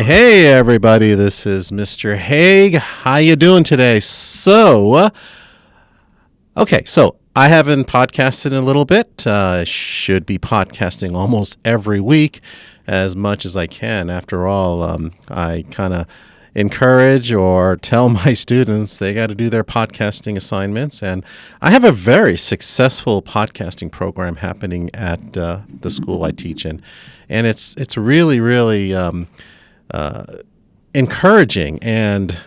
Hey everybody, this is Mr. Haig. How you doing today? So I haven't podcasted in a little bit. I should be podcasting almost every week as much as I can. After all, I kind of encourage or tell my students they got to do their podcasting assignments. And I have a very successful podcasting program happening at the school I teach in. And it's really encouraging and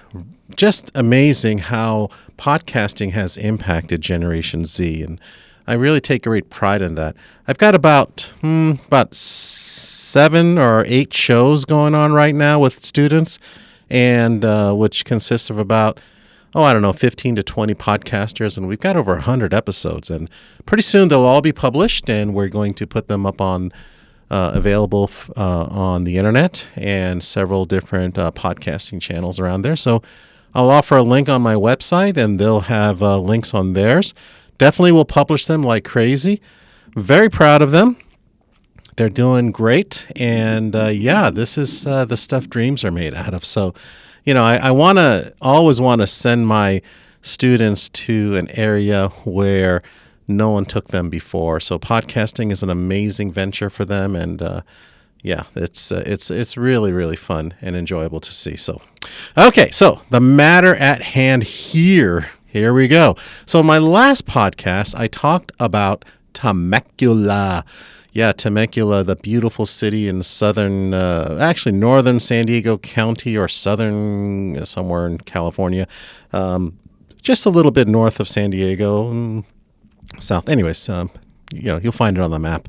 just amazing how podcasting has impacted Generation Z, and I really take great pride in that. I've got about 7 or 8 shows going on right now with students, and which consists of about 15 to 20 podcasters, and we've got over 100 episodes, and pretty soon they'll all be published, and we're going to put them up on available on the internet and several different podcasting channels around there. So I'll offer a link on my website, and they'll have links on theirs. Definitely will publish them like crazy. Very proud of them. They're doing great. And this is the stuff dreams are made out of. So, I always want to send my students to an area where no one took them before. So podcasting is an amazing venture for them, and it's really fun and enjoyable to see. So the matter at hand here we go. So my last podcast I talked about Temecula. Temecula, the beautiful city in northern San Diego County, or southern somewhere in California, just a little bit north of San Diego. South. Anyways, you'll find it on the map.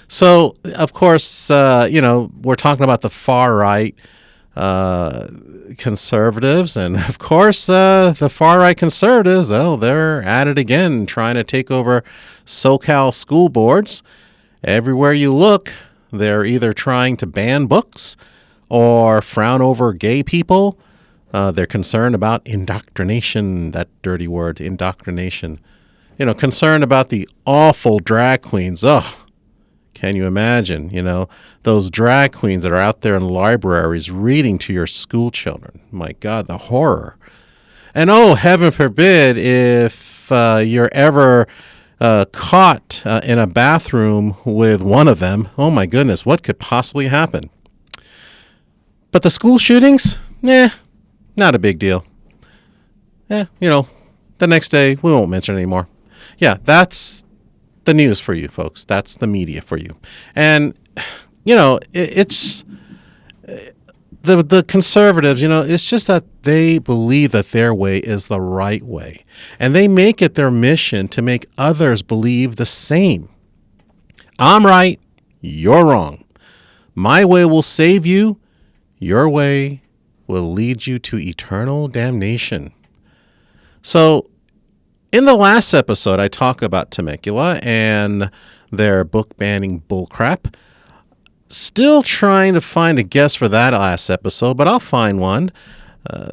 So, of course, we're talking about the far right conservatives, and of course, the far right conservatives, they're at it again, trying to take over SoCal school boards. Everywhere you look, they're either trying to ban books or frown over gay people. They're concerned about indoctrination, that dirty word, indoctrination. Concerned about the awful drag queens. Oh, can you imagine, those drag queens that are out there in libraries reading to your school children? My God, the horror. And heaven forbid if you're ever caught in a bathroom with one of them. Oh my goodness, what could possibly happen? But the school shootings? Not a big deal. The next day, we won't mention it anymore. Yeah, that's the news for you, folks. That's the media for you. And, it's the conservatives, it's just that they believe that their way is the right way. And they make it their mission to make others believe the same. I'm right. You're wrong. My way will save you. Your way will lead you to eternal damnation. So, in the last episode, I talk about Temecula and their book banning bullcrap. Still trying to find a guest for that last episode, but I'll find one.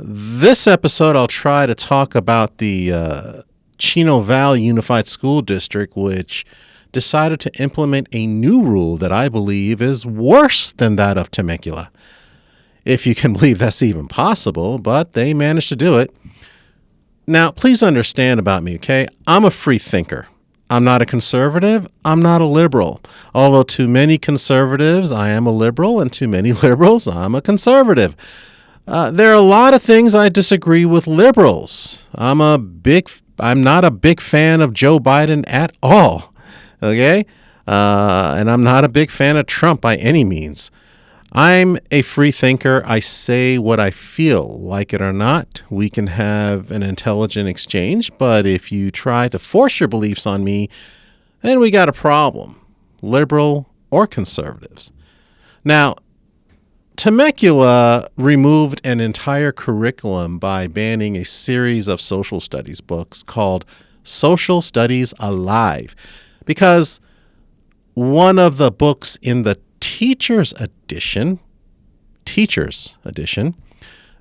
This episode, I'll try to talk about the Chino Valley Unified School District, which decided to implement a new rule that I believe is worse than that of Temecula. If you can believe that's even possible, but they managed to do it. Now, please understand about me, okay? I'm a free thinker. I'm not a conservative. I'm not a liberal. Although to many conservatives, I am a liberal, and to many liberals, I'm a conservative. There are a lot of things I disagree with liberals. I'm not a big fan of Joe Biden at all, okay? And I'm not a big fan of Trump by any means. I'm a free thinker. I say what I feel, like it or not. We can have an intelligent exchange, but if you try to force your beliefs on me, then we got a problem, liberal or conservatives. Now, Temecula removed an entire curriculum by banning a series of social studies books called Social Studies Alive, because one of the books in the Teachers edition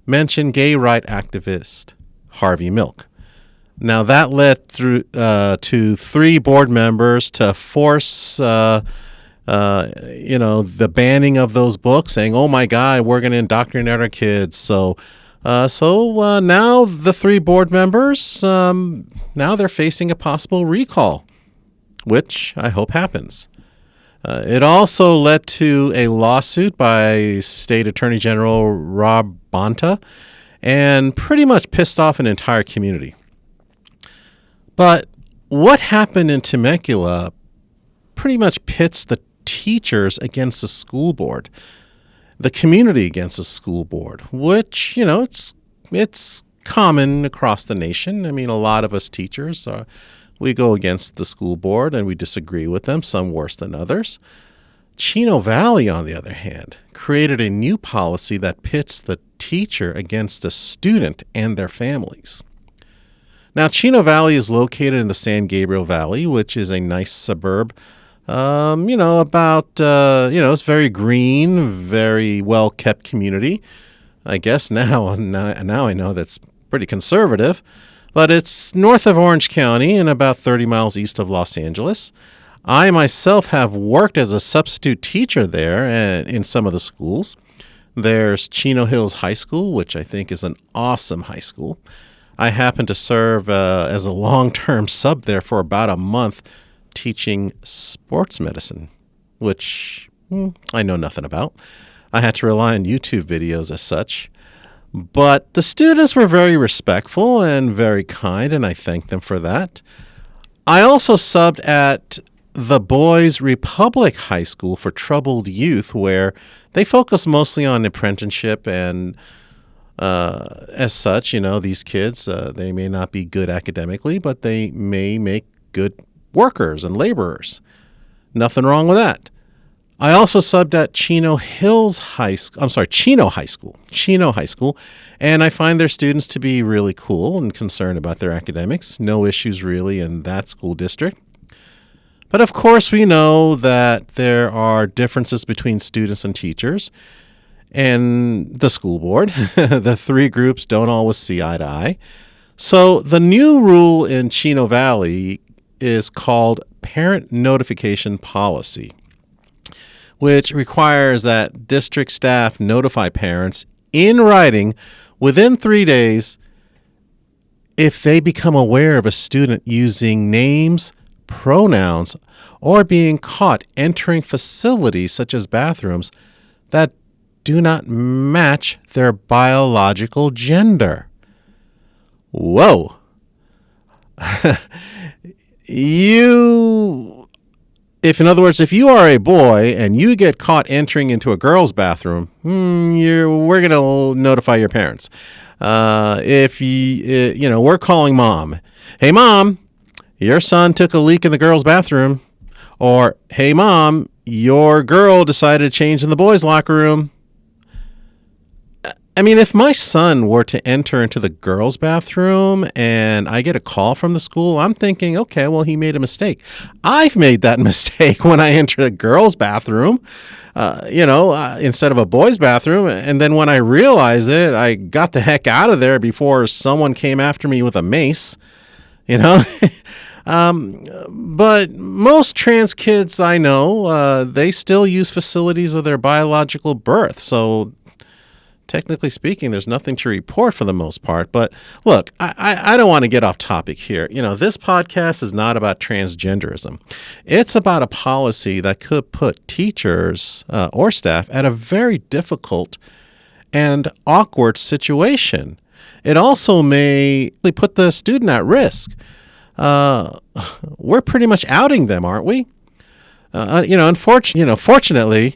mentioned gay right activist Harvey Milk. Now that led to 3 board members to force The banning of those books, saying, "Oh my God, we're going to indoctrinate our kids." So now the 3 board members, now they're facing a possible recall, which I hope happens. It also led to a lawsuit by State Attorney General Rob Bonta, and pretty much pissed off an entire community. But what happened in Temecula pretty much pits the teachers against the school board, the community against the school board, which, it's common across the nation. I mean, a lot of us teachers, we go against the school board and we disagree with them, some worse than others. Chino Valley, on the other hand, created a new policy that pits the teacher against the student and their families. Now, Chino Valley is located in the San Gabriel Valley, which is a nice suburb. It's very green, very well-kept community. I guess now I know that's pretty conservative, but it's north of Orange County and about 30 miles east of Los Angeles. I myself have worked as a substitute teacher there in some of the schools. There's Chino Hills High School, which I think is an awesome high school. I happened to serve as a long-term sub there for about a month teaching sports medicine, which I know nothing about. I had to rely on YouTube videos as such. But the students were very respectful and very kind, and I thanked them for that. I also subbed at the Boys Republic High School for troubled youth, where they focus mostly on apprenticeship and as such, these kids, they may not be good academically, but they may make good workers and laborers. Nothing wrong with that. I also subbed at Chino High School, and I find their students to be really cool and concerned about their academics. No issues really in that school district. But of course, we know that there are differences between students and teachers and the school board. The 3 groups don't always see eye to eye. So the new rule in Chino Valley is called Parent Notification Policy, which requires that district staff notify parents in writing within 3 days if they become aware of a student using names, pronouns, or being caught entering facilities such as bathrooms that do not match their biological gender. Whoa. If you are a boy and you get caught entering into a girl's bathroom, we're going to notify your parents. We're calling mom. Hey, mom, your son took a leak in the girl's bathroom. Or, hey, mom, your girl decided to change in the boys' locker room. I mean, if my son were to enter into the girls' bathroom and I get a call from the school, I'm thinking, okay, well, he made a mistake. I've made that mistake when I enter the girls' bathroom, instead of a boys' bathroom. And then when I realized it, I got the heck out of there before someone came after me with a mace, But most trans kids I know, they still use facilities of their biological birth. So technically speaking, there's nothing to report for the most part. But look, I don't want to get off topic here. This podcast is not about transgenderism. It's about a policy that could put teachers or staff at a very difficult and awkward situation. It also may put the student at risk. We're pretty much outing them, aren't we? Fortunately,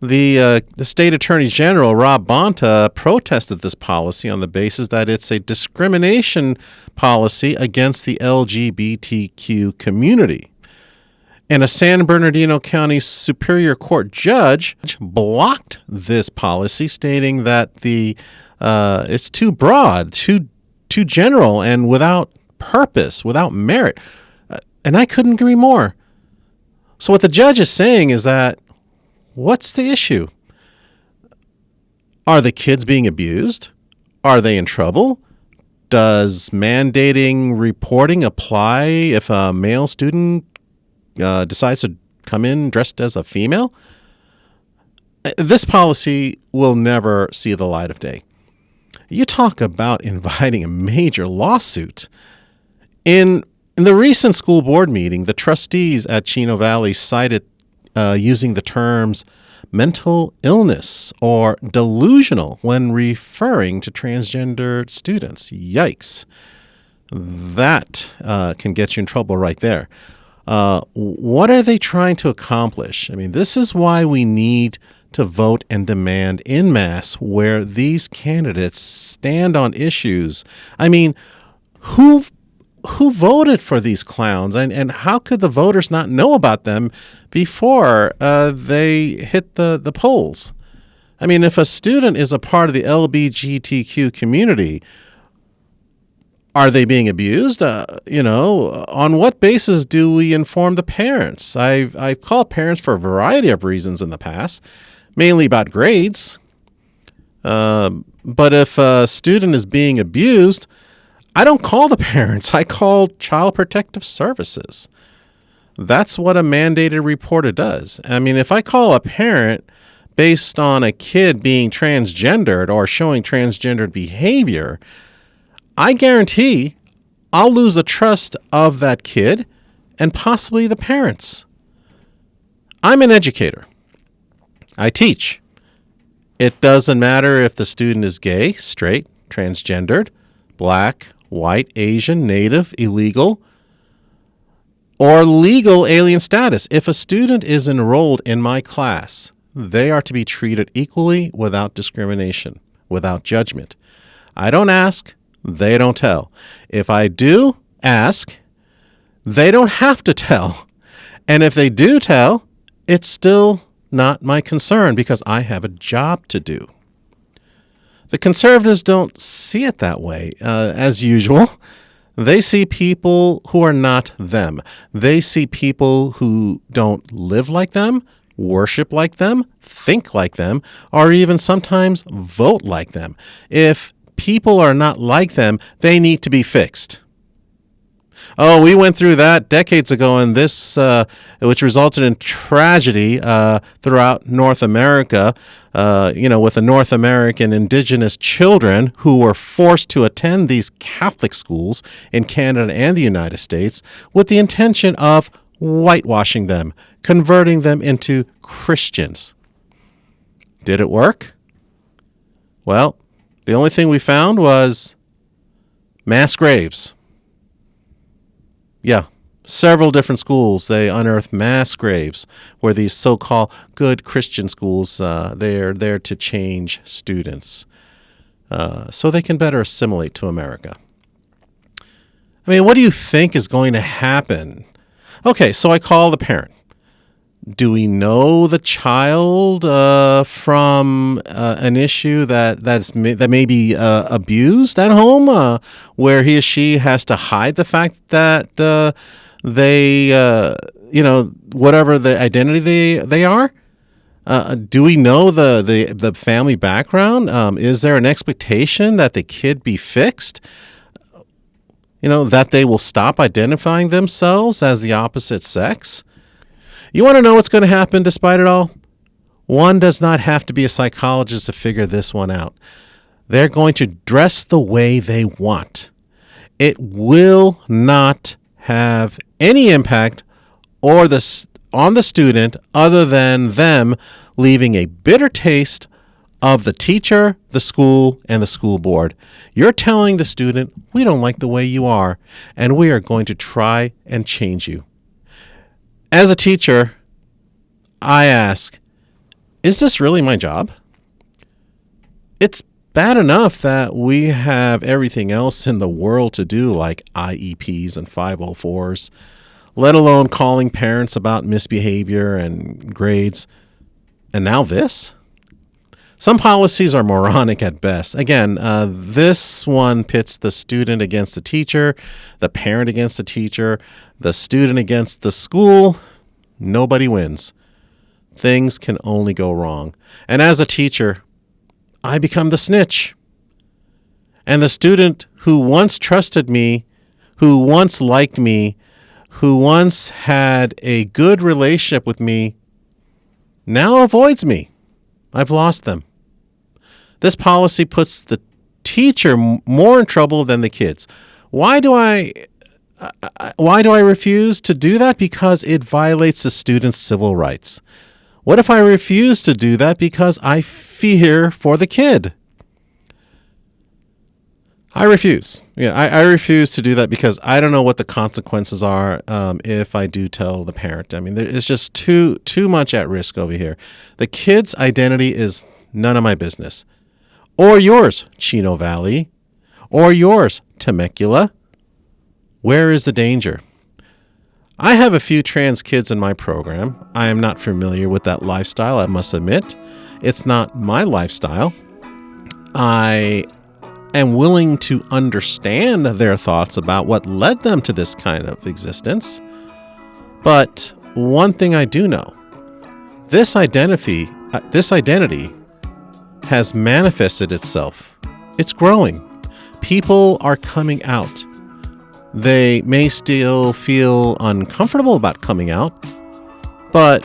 the state attorney general, Rob Bonta, protested this policy on the basis that it's a discrimination policy against the LGBTQ community. And a San Bernardino County Superior Court judge blocked this policy, stating that it's too broad, too general, and without purpose, without merit. And I couldn't agree more. So what the judge is saying is that, what's the issue? Are the kids being abused? Are they in trouble? Does mandating reporting apply if a male student decides to come in dressed as a female. This policy will never see the light of day. You talk about inviting a major lawsuit. In the recent school board meeting, the trustees at Chino Valley cited using the terms mental illness or delusional when referring to transgendered students. Yikes. That can get you in trouble right there. What are they trying to accomplish? I mean, this is why we need to vote and demand en masse where these candidates stand on issues. I mean, who voted for these clowns, and how could the voters not know about them before they hit the polls? I mean, if a student is a part of the LGBTQ community, are they being abused? On what basis do we inform the parents? I've called parents for a variety of reasons in the past, mainly about grades. But if a student is being abused, I don't call the parents. I call Child Protective Services. That's what a mandated reporter does. I mean, if I call a parent based on a kid being transgendered or showing transgendered behavior, I guarantee I'll lose the trust of that kid and possibly the parents. I'm an educator. I teach. It doesn't matter if the student is gay, straight, transgendered, black, white, Asian, native, illegal, or legal alien status. If a student is enrolled in my class, they are to be treated equally without discrimination, without judgment. I don't ask, they don't tell. If I do ask, they don't have to tell. And if they do tell, it's still not my concern because I have a job to do. The conservatives don't see it that way. As usual, they see people who are not them. They see people who don't live like them, worship like them, think like them, or even sometimes vote like them. If people are not like them, they need to be fixed. Oh, we went through that decades ago, and this, which resulted in tragedy throughout North America, with the North American indigenous children who were forced to attend these Catholic schools in Canada and the United States with the intention of whitewashing them, converting them into Christians. Did it work? Well, the only thing we found was mass graves. Yeah, several different schools, they unearthed mass graves where these so-called good Christian schools, they're there to change students so they can better assimilate to America. I mean, what do you think is going to happen? Okay, so I call the parent. Do we know the child from an issue that may be abused at home, where he or she has to hide the fact that they, whatever the identity they are? Do we know the family background? Is there an expectation that the kid be fixed? That they will stop identifying themselves as the opposite sex? You want to know what's going to happen despite it all? One does not have to be a psychologist to figure this one out. They're going to dress the way they want. It will not have any impact on the student other than them leaving a bitter taste of the teacher, the school, and the school board. You're telling the student, we don't like the way you are, and we are going to try and change you. As a teacher, I ask, is this really my job? It's bad enough that we have everything else in the world to do, like IEPs and 504s, let alone calling parents about misbehavior and grades. And now this? Some policies are moronic at best. Again, this one pits the student against the teacher, the parent against the teacher, the student against the school. Nobody wins. Things can only go wrong. And as a teacher, I become the snitch. And the student who once trusted me, who once liked me, who once had a good relationship with me now avoids me. I've lost them. This policy puts the teacher more in trouble than the kids. Why do I refuse to do that? Because it violates the student's civil rights. What if I refuse to do that because I fear for the kid? I refuse. I refuse to do that because I don't know what the consequences are if I do tell the parent. I mean, it's just too much at risk over here. The kid's identity is none of my business. Or yours, Chino Valley. Or yours, Temecula. Where is the danger? I have a few trans kids in my program. I am not familiar with that lifestyle, I must admit. It's not my lifestyle. I am willing to understand their thoughts about what led them to this kind of existence. But one thing I do know, this identity has manifested itself. It's growing. People are coming out. They may still feel uncomfortable about coming out, but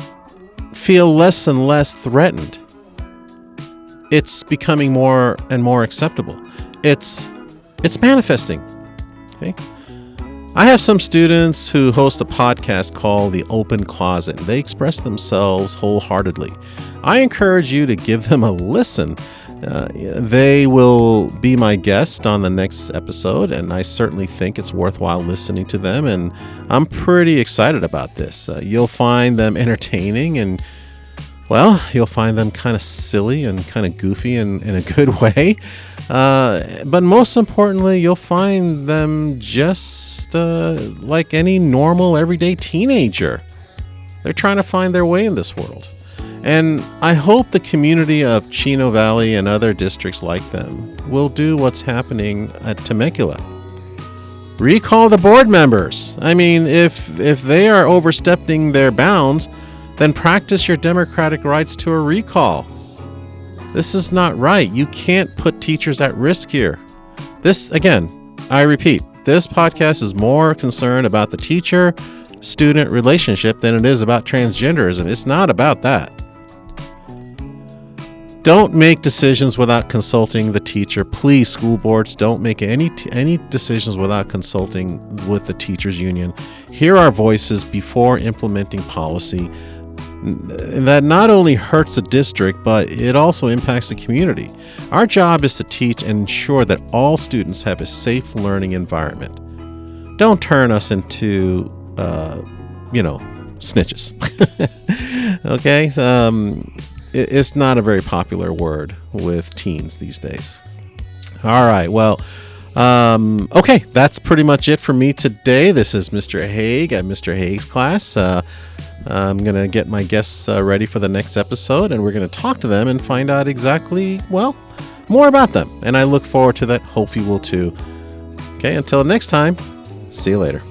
feel less and less threatened. It's becoming more and more acceptable. It's manifesting. Okay? I have some students who host a podcast called The Open Closet. They express themselves wholeheartedly. I encourage you to give them a listen. They will be my guest on the next episode, and I certainly think it's worthwhile listening to them, and I'm pretty excited about this. You'll find them entertaining, and well, you'll find them kind of silly and kind of goofy in a good way. But most importantly, you'll find them just like any normal, everyday teenager. They're trying to find their way in this world. And I hope the community of Chino Valley and other districts like them will do what's happening at Temecula. Recall the board members. I mean, if they are overstepping their bounds, then practice your democratic rights to a recall. This is not right. You can't put teachers at risk here. This, again, I repeat, this podcast is more concerned about the teacher-student relationship than it is about transgenderism. It's not about that. Don't make decisions without consulting the teacher. Please, school boards, don't make any decisions without consulting with the teachers union. Hear our voices before implementing policy that not only hurts the district, but it also impacts the community. Our job is to teach and ensure that all students have a safe learning environment. Don't turn us into, snitches. Okay? It's not a very popular word with teens these days. All right. Well, okay. That's pretty much it for me today. This is Mr. Haig at Mr. Haig's class. I'm going to get my guests ready for the next episode, and we're going to talk to them and find out exactly, more about them. And I look forward to that. Hope you will too. Okay. Until next time, see you later.